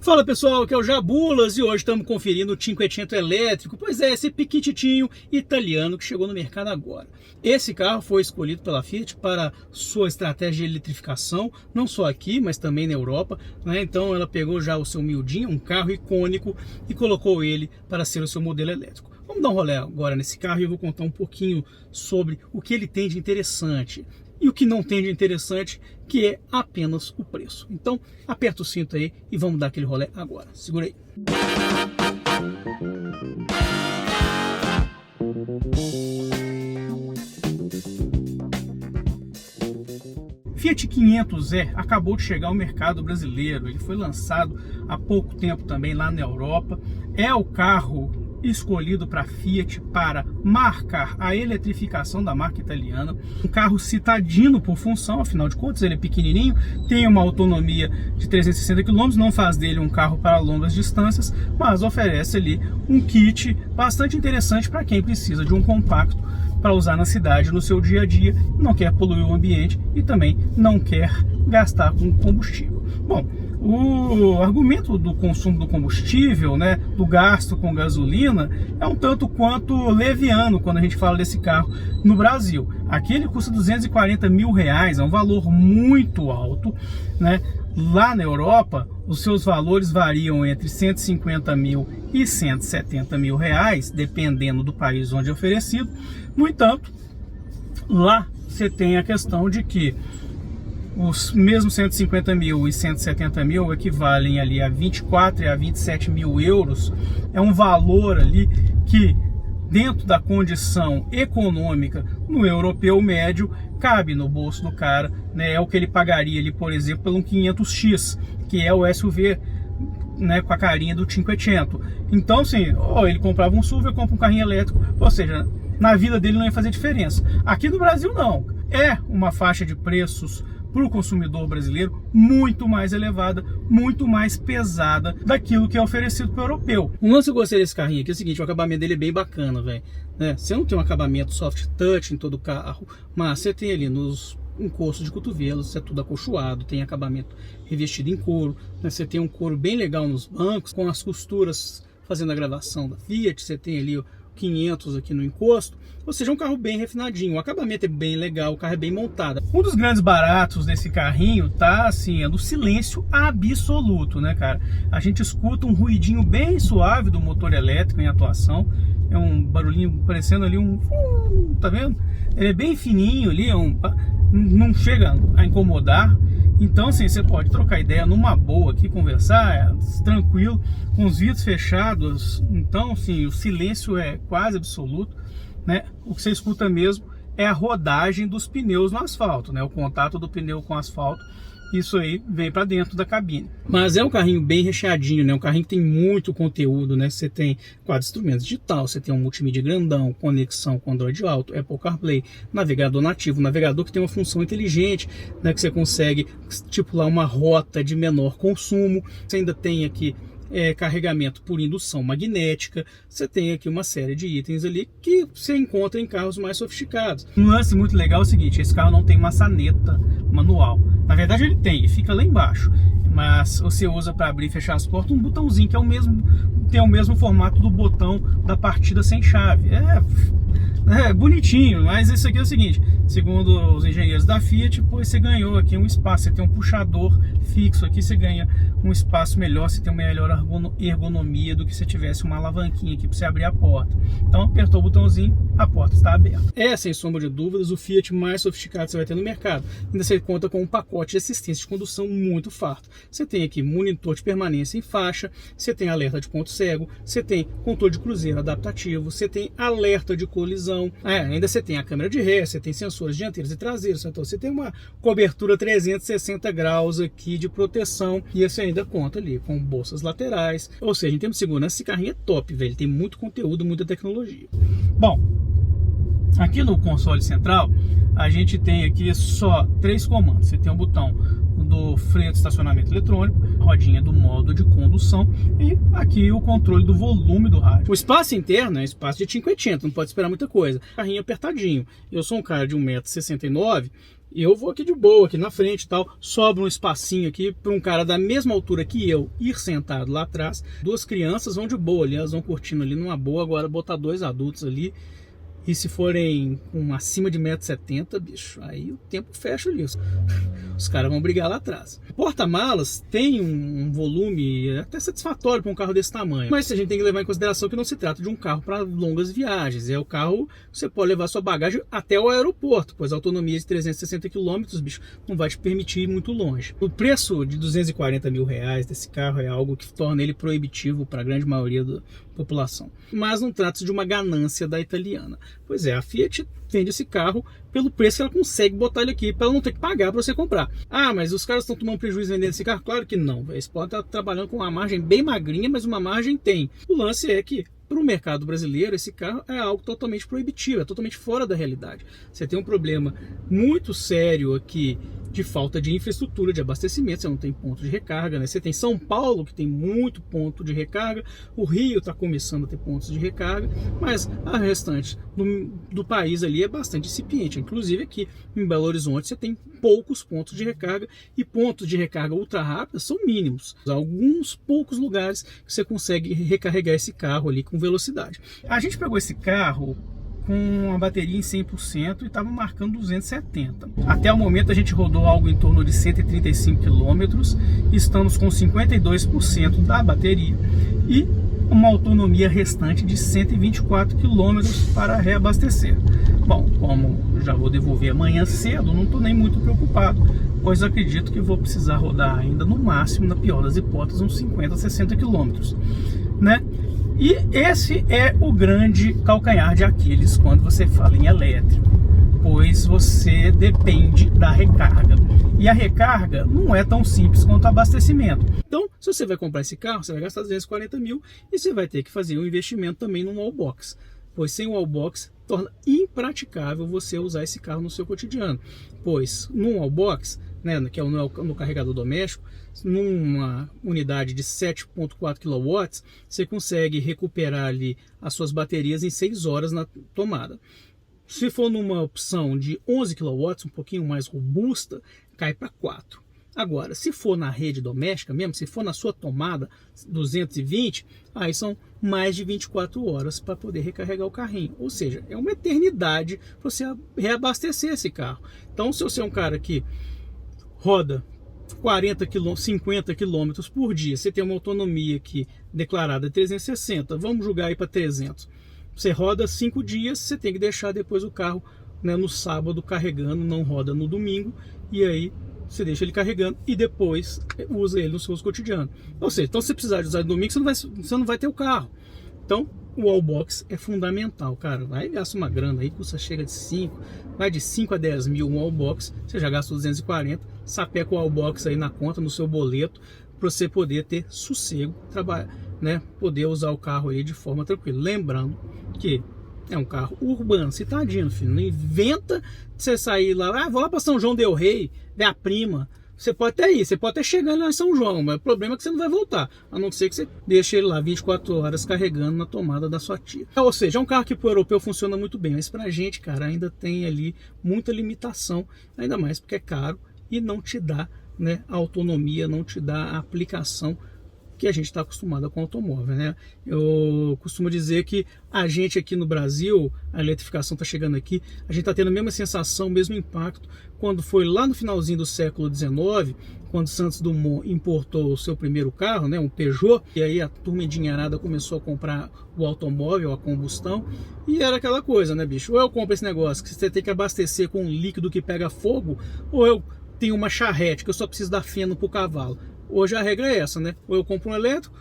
Fala pessoal, aqui é o Jabulas e hoje estamos conferindo o Cinquecento elétrico. Pois é, esse piquititinho italiano que chegou no mercado agora. Esse carro foi escolhido pela Fiat para sua estratégia de eletrificação, não só aqui, mas também na Europa, né? Então ela pegou já o seu miudinho, um carro icônico, e colocou ele para ser o seu modelo elétrico. Vamos dar um rolê agora nesse carro e eu vou contar um pouquinho sobre o que ele tem de interessante e o que não tem de interessante, que é apenas o preço. Então, aperta o cinto aí e vamos dar aquele rolê agora. Segura aí. Fiat 500e acabou de chegar ao mercado brasileiro. Ele foi lançado há pouco tempo também lá na Europa. É o carro escolhido para Fiat para marcar a eletrificação da marca italiana. Um carro citadino por função, afinal de contas ele é pequenininho, tem uma autonomia de 360 km, não faz dele um carro para longas distâncias, mas oferece ali um kit bastante interessante para quem precisa de um compacto para usar na cidade no seu dia a dia, não quer poluir o ambiente e também não quer gastar com combustível. Bom, o argumento do consumo do combustível, né, do gasto com gasolina, é um tanto quanto leviano quando a gente fala desse carro no Brasil. Aqui ele custa R$240 mil, é um valor muito alto, né? Lá na Europa, os seus valores variam entre 150 mil e 170 mil reais, dependendo do país onde é oferecido. No entanto, lá você tem a questão de que os mesmos 150 mil e 170 mil equivalem ali a 24 e a 27 mil euros. É um valor ali que, dentro da condição econômica no europeu médio, cabe no bolso do cara, né? É o que ele pagaria ali, por exemplo, pelo 500X, que é o SUV, né, com a carinha do Cinquecento. Então, assim, ele comprava um SUV, compra um carrinho elétrico, ou seja, na vida dele não ia fazer diferença. Aqui no Brasil não. É uma faixa de preços para o consumidor brasileiro muito mais elevada, muito mais pesada daquilo que é oferecido para o europeu. Um lance que eu gostei desse carrinho aqui é o seguinte: o acabamento dele é bem bacana, velho. Né? Você não tem um acabamento soft touch em todo o carro, mas você tem ali nos encostos de cotovelos, é tudo acolchoado, tem acabamento revestido em couro, né? Você tem um couro bem legal nos bancos, com as costuras fazendo a gravação da Fiat, você tem ali o 500 aqui no encosto, ou seja, um carro bem refinadinho, o acabamento é bem legal, o carro é bem montado. Um dos grandes baratos desse carrinho tá assim, é no silêncio absoluto, né, cara? A gente escuta um ruidinho bem suave do motor elétrico em atuação, é um barulhinho parecendo ali tá vendo? Ele é bem fininho ali, não chega a incomodar. Então, assim, você pode trocar ideia numa boa aqui, conversar tranquilo, com os vidros fechados. Então, assim, o silêncio é quase absoluto, né? O que você escuta mesmo é a rodagem dos pneus no asfalto, né? O contato do pneu com o asfalto, isso aí vem para dentro da cabine. Mas é um carrinho bem recheadinho, né? Um carrinho que tem muito conteúdo, né? Você tem quadro de instrumentos digital, você tem um multimídia grandão, conexão com Android Auto, Apple CarPlay, navegador nativo, navegador que tem uma função inteligente, né? Que você consegue estipular uma rota de menor consumo. Você ainda tem aqui carregamento por indução magnética. Você tem aqui uma série de itens ali que você encontra em carros mais sofisticados. Um lance muito legal é o seguinte: esse carro não tem maçaneta manual. Na verdade ele tem, fica lá embaixo, mas você usa para abrir e fechar as portas um botãozinho que tem o mesmo formato do botão da partida sem chave. É bonitinho, mas isso aqui é o seguinte: segundo os engenheiros da Fiat, depois você ganhou aqui um espaço, você tem um puxador fixo aqui, você ganha um espaço melhor, você tem uma melhor ergonomia do que se tivesse uma alavanquinha aqui para você abrir a porta. Então apertou o botãozinho, a porta está aberta. É, sem sombra de dúvidas, o Fiat mais sofisticado que você vai ter no mercado. Ainda você conta com um pacote de assistência de condução muito farto. Você tem aqui monitor de permanência em faixa, você tem alerta de ponto cego, você tem controle de cruzeiro adaptativo, você tem alerta de colisão, ainda você tem a câmera de ré, você tem sensores dianteiros e traseiros, então você tem uma cobertura 360 graus aqui de proteção, e você ainda conta ali com bolsas laterais, ou seja, em termos de segurança, esse carrinho é top, velho, tem muito conteúdo, muita tecnologia. Bom, aqui no console central a gente tem aqui só 3 comandos. Você tem o botão do freio de estacionamento eletrônico, a rodinha do modo de condução e aqui o controle do volume do rádio. O espaço interno é espaço de Cinquecento, não pode esperar muita coisa. Carrinho apertadinho. Eu sou um cara de 1,69 m E eu vou aqui de boa, aqui na frente e tal. Sobra um espacinho aqui para um cara da mesma altura que eu ir sentado lá atrás. Duas crianças vão de boa ali, elas vão curtindo ali numa boa. Agora botar dois adultos ali. E se forem acima de 1,70 m, bicho, aí o tempo fecha ali. Os caras vão brigar lá atrás. O porta-malas tem um volume até satisfatório para um carro desse tamanho. Mas a gente tem que levar em consideração que não se trata de um carro para longas viagens. É o carro que você pode levar sua bagagem até o aeroporto, pois a autonomia de 360 km, bicho, não vai te permitir ir muito longe. O preço de 240 mil reais desse carro é algo que torna ele proibitivo para a grande maioria da população. Mas não trata-se de uma ganância da italiana. Pois é, a Fiat vende esse carro pelo preço que ela consegue botar ele aqui, para ela não ter que pagar para você comprar. Ah, mas os caras estão tomando prejuízo vendendo esse carro? Claro que não. Eles podem estar trabalhando com uma margem bem magrinha, mas uma margem tem. O lance é que, para o mercado brasileiro, esse carro é algo totalmente proibitivo, é totalmente fora da realidade. Você tem um problema muito sério aqui de falta de infraestrutura de abastecimento, você não tem ponto de recarga, né? Você tem São Paulo, que tem muito ponto de recarga, o Rio está começando a ter pontos de recarga, mas a restante do país ali é bastante incipiente. Inclusive aqui em Belo Horizonte você tem poucos pontos de recarga, e pontos de recarga ultra rápida são mínimos. Alguns poucos lugares que você consegue recarregar esse carro ali com velocidade. A gente pegou esse carro com a bateria em 100% e estava marcando 270. Até o momento a gente rodou algo em torno de 135 km, estamos com 52% da bateria e uma autonomia restante de 124 km para reabastecer. Bom, como já vou devolver amanhã cedo, não estou nem muito preocupado, pois acredito que vou precisar rodar ainda no máximo, na pior das hipóteses, uns 50, 60 km, né? E esse é o grande calcanhar de Aquiles quando você fala em elétrico, pois você depende da recarga. E a recarga não é tão simples quanto o abastecimento. Então, se você vai comprar esse carro, você vai gastar 240 mil e você vai ter que fazer um investimento também no wallbox, pois sem o wallbox torna impraticável você usar esse carro no seu cotidiano. Pois no wallbox, né, que é no carregador doméstico, numa unidade de 7,4 kW, você consegue recuperar ali as suas baterias em 6 horas na tomada. Se for numa opção de 11 kW, um pouquinho mais robusta, cai para 4. Agora, se for na rede doméstica mesmo, se for na sua tomada 220, aí são mais de 24 horas para poder recarregar o carrinho. Ou seja, é uma eternidade para você reabastecer esse carro. Então, se você é um cara que roda 50 km por dia, você tem uma autonomia aqui declarada de 360, vamos jogar aí para 300. Você roda 5 dias, você tem que deixar depois o carro, né, no sábado carregando, não roda no domingo, e aí você deixa ele carregando e depois usa ele no seu uso cotidiano. Ou seja, então se você precisar de usar no domingo, você não vai ter o carro. Então o wallbox é fundamental, cara. Vai gastar uma grana aí, chega de 5, vai de 5 a 10 mil um wallbox, você já gasta 240, sapeca o wallbox aí na conta, no seu boleto, para você poder ter sossego, trabalhar, né, poder usar o carro aí de forma tranquila. Lembrando que é um carro urbano, citadino, filho. Não inventa de você sair lá, vou lá para São João del Rei, ver a prima. Você pode até ir, você pode até chegar lá em São João, mas o problema é que você não vai voltar, a não ser que você deixe ele lá 24 horas carregando na tomada da sua tia. Ou seja, é um carro que para o europeu funciona muito bem, mas pra gente, cara, ainda tem ali muita limitação, ainda mais porque é caro e não te dá, né, a autonomia, não te dá a aplicação que a gente está acostumado com o automóvel, né? Eu costumo dizer que a gente aqui no Brasil, a eletrificação está chegando aqui, a gente está tendo a mesma sensação, o mesmo impacto quando foi lá no finalzinho do século XIX, quando Santos Dumont importou o seu primeiro carro, né, um Peugeot, e aí a turma endinheirada começou a comprar o automóvel, a combustão, e era aquela coisa, né, bicho? Ou eu compro esse negócio que você tem que abastecer com um líquido que pega fogo, ou eu tenho uma charrete que eu só preciso dar feno para o cavalo. Hoje a regra é essa, né? Ou eu compro um elétrico,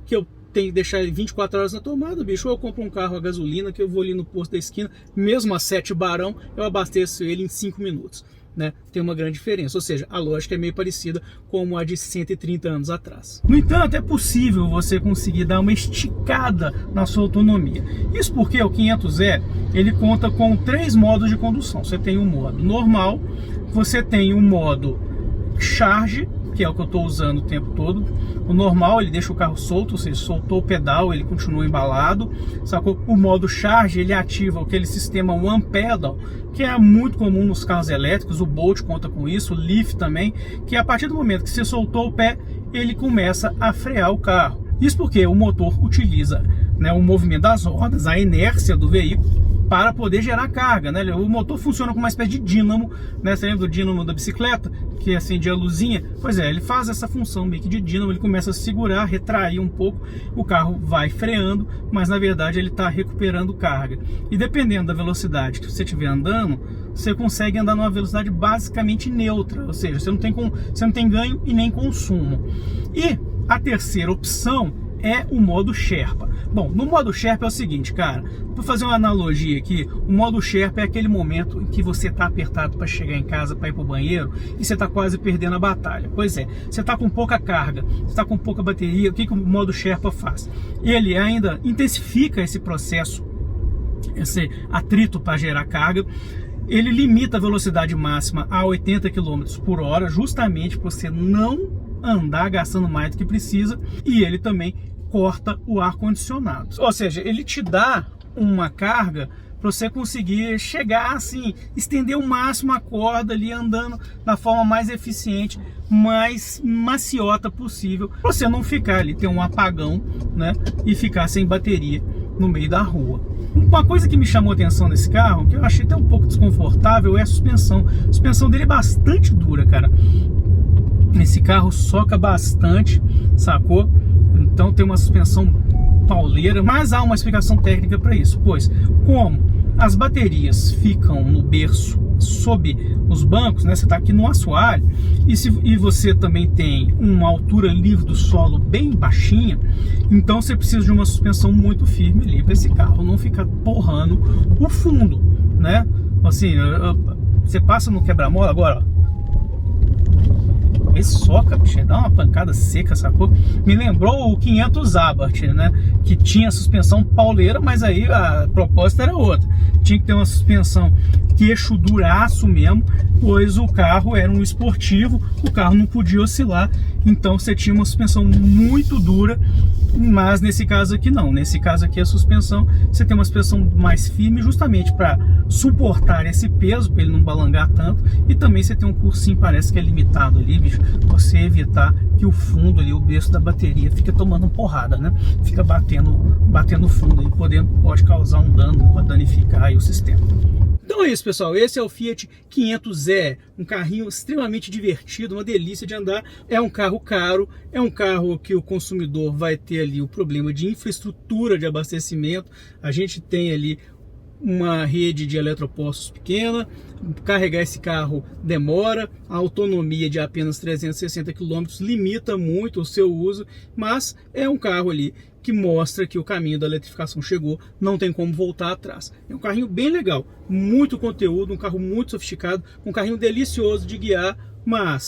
que eu tenho que deixar ele 24 horas na tomada, bicho, ou eu compro um carro a gasolina, que eu vou ali no posto da esquina, mesmo a 7 barão, eu abasteço ele em 5 minutos, né? Tem uma grande diferença, ou seja, a lógica é meio parecida com a de 130 anos atrás. No entanto, é possível você conseguir dar uma esticada na sua autonomia. Isso porque o 500E, ele conta com 3 modos de condução. Você tem um modo normal, você tem um modo charge, que é o que eu estou usando o tempo todo. O normal, ele deixa o carro solto, ou seja, soltou o pedal, ele continua embalado, sacou? O modo charge, ele ativa aquele sistema One Pedal, que é muito comum nos carros elétricos. O Bolt conta com isso, o Leaf também, que a partir do momento que você soltou o pé, ele começa a frear o carro. Isso porque o motor utiliza, né, o movimento das rodas, a inércia do veículo, para poder gerar carga, né? O motor funciona como uma espécie de dínamo, né? Você lembra do dínamo da bicicleta, que acendia a luzinha? Pois é, ele faz essa função meio que de dínamo, ele começa a segurar, retrair um pouco, o carro vai freando, mas na verdade ele está recuperando carga. E dependendo da velocidade que você estiver andando, você consegue andar numa velocidade basicamente neutra, ou seja, você não tem ganho e nem consumo. E a terceira opção é o modo Sherpa. Bom, no modo Sherpa é o seguinte, cara, para fazer uma analogia aqui, o modo Sherpa é aquele momento em que você está apertado para chegar em casa, para ir para o banheiro, e você está quase perdendo a batalha. Pois é, você está com pouca carga, você está com pouca bateria, o que o modo Sherpa faz? Ele ainda intensifica esse processo, esse atrito para gerar carga. Ele limita a velocidade máxima a 80 km por hora, justamente para você não andar gastando mais do que precisa, e ele também corta o ar-condicionado. Ou seja, ele te dá uma carga para você conseguir chegar assim, estender o máximo a corda ali, andando da forma mais eficiente, mais maciota possível, para você não ficar ali, ter um apagão, né, e ficar sem bateria no meio da rua. Uma coisa que me chamou a atenção nesse carro, que eu achei até um pouco desconfortável, é a suspensão. A suspensão dele é bastante dura, cara. Esse carro soca bastante, sacou? Então tem uma suspensão pauleira, mas há uma explicação técnica para isso, pois como as baterias ficam no berço sob os bancos, né? Você está aqui no assoalho, e você também tem uma altura livre do solo bem baixinha, então você precisa de uma suspensão muito firme ali para esse carro não ficar porrando o fundo, né? Assim, você passa no quebra-mola agora, ó. Ele soca, bicho, dá uma pancada seca, sacou? Me lembrou o 500 Abarth, né? Que tinha suspensão pauleira, mas aí a proposta era outra. Tinha que ter uma suspensão queixo duraço mesmo, pois o carro era um esportivo, o carro não podia oscilar, então você tinha uma suspensão muito dura. Mas nesse caso aqui não, nesse caso aqui a suspensão, você tem uma suspensão mais firme justamente para suportar esse peso, para ele não balangar tanto, e também você tem um cursinho, parece que é limitado ali, bicho, você evitar que o fundo ali, o berço da bateria, fica tomando porrada, né? Fica batendo fundo aí, pode causar um dano, pode danificar aí o sistema. Então é isso, pessoal, esse é o Fiat 500e, um carrinho extremamente divertido, uma delícia de andar. É um carro caro, é um carro que o consumidor vai ter ali o problema de infraestrutura de abastecimento. A gente tem ali uma rede de eletropostos pequena, carregar esse carro demora, a autonomia de apenas 360 km limita muito o seu uso, mas é um carro ali que mostra que o caminho da eletrificação chegou, não tem como voltar atrás. É um carrinho bem legal, muito conteúdo, um carro muito sofisticado, um carrinho delicioso de guiar, mas